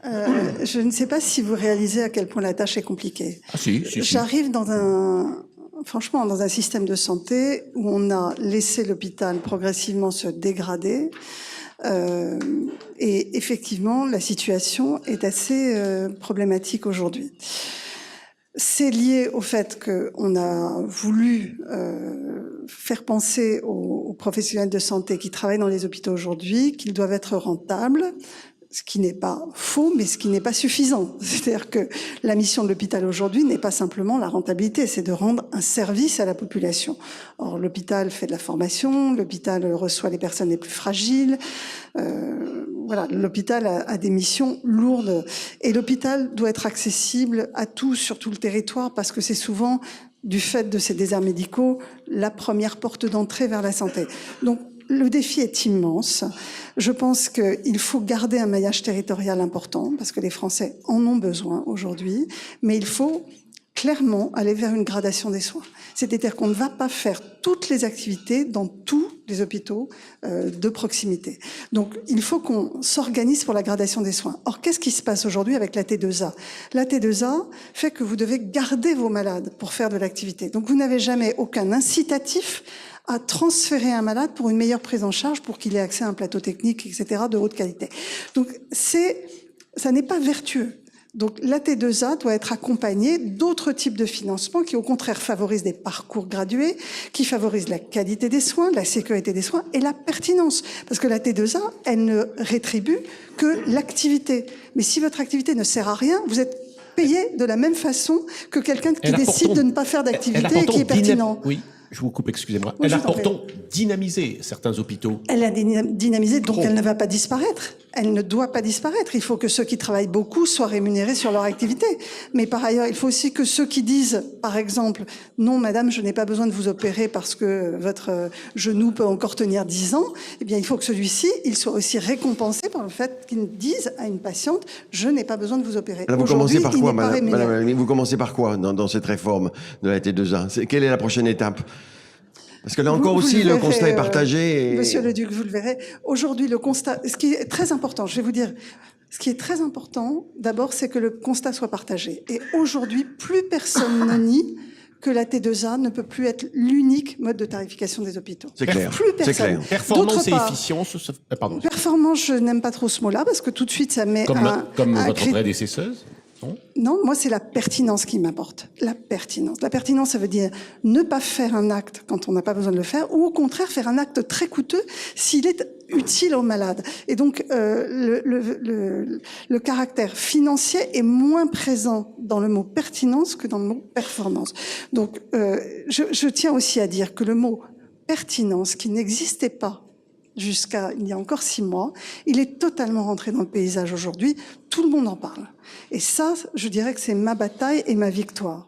Je ne sais pas si vous réalisez à quel point la tâche est compliquée. Ah si. J'arrive franchement, dans un système de santé où on a laissé l'hôpital progressivement se dégrader. Et effectivement, la situation est assez problématique aujourd'hui. C'est lié au fait qu'on a voulu faire penser aux professionnels de santé qui travaillent dans les hôpitaux aujourd'hui qu'ils doivent être rentables, ce qui n'est pas faux, mais ce qui n'est pas suffisant. C'est-à-dire que la mission de l'hôpital aujourd'hui n'est pas simplement la rentabilité, c'est de rendre un service à la population. Or, l'hôpital fait de la formation, l'hôpital reçoit les personnes les plus fragiles. Voilà, l'hôpital a des missions lourdes. Et l'hôpital doit être accessible à tous, sur tout le territoire, parce que c'est souvent, du fait de ces déserts médicaux, la première porte d'entrée vers la santé. Donc, le défi est immense. Je pense qu'il faut garder un maillage territorial important parce que les Français en ont besoin aujourd'hui, mais il faut clairement aller vers une gradation des soins. C'est-à-dire qu'on ne va pas faire toutes les activités dans tous les hôpitaux de proximité. Donc, il faut qu'on s'organise pour la gradation des soins. Or, qu'est-ce qui se passe aujourd'hui avec la T2A? La T2A fait que vous devez garder vos malades pour faire de l'activité. Donc, vous n'avez jamais aucun incitatif à transférer un malade pour une meilleure prise en charge, pour qu'il ait accès à un plateau technique, etc., de haute qualité. Donc, ça n'est pas vertueux. Donc, la T2A doit être accompagnée d'autres types de financements qui, au contraire, favorisent des parcours gradués, qui favorisent la qualité des soins, la sécurité des soins et la pertinence. Parce que la T2A, elle ne rétribue que l'activité. Mais si votre activité ne sert à rien, vous êtes payé de la même façon que quelqu'un qui décide de ne pas faire d'activité et qui est pertinent. Oui. Je vous coupe, excusez-moi. Elle a pourtant dynamisé certains hôpitaux. Elle a dynamisé, donc elle ne va pas disparaître. Elle ne doit pas disparaître. Il faut que ceux qui travaillent beaucoup soient rémunérés sur leur activité. Mais par ailleurs, il faut aussi que ceux qui disent, par exemple, « Non, madame, je n'ai pas besoin de vous opérer parce que votre genou peut encore tenir 10 ans », eh bien, il faut que celui-ci, il soit aussi récompensé par le fait qu'il dise à une patiente « Je n'ai pas besoin de vous opérer ». Alors vous commencez par quoi, madame, vous commencez par quoi dans cette réforme de la T2A? Quelle est la prochaine étape? Parce que là encore aussi, le constat est partagé. Monsieur le Duc, vous le verrez. Aujourd'hui, le constat, ce qui est très important, je vais vous dire, ce qui est très important, d'abord, c'est que le constat soit partagé. Et aujourd'hui, plus personne ne nie que la T2A ne peut plus être l'unique mode de tarification des hôpitaux. C'est clair. Plus personne. Clair. Performance et efficience. Pardon. Performance, je n'aime pas trop ce mot-là parce que tout de suite, ça met comme votre prédécesseuse. Non, moi, c'est la pertinence qui m'importe. La pertinence. La pertinence, ça veut dire ne pas faire un acte quand on n'a pas besoin de le faire, ou au contraire, faire un acte très coûteux s'il est utile au malade. Et donc, le caractère financier est moins présent dans le mot pertinence que dans le mot performance. Donc, je tiens aussi à dire que le mot pertinence, qui n'existait pas jusqu'à il y a encore 6 mois, il est totalement rentré dans le paysage aujourd'hui. Tout le monde en parle. Et ça, je dirais que c'est ma bataille et ma victoire.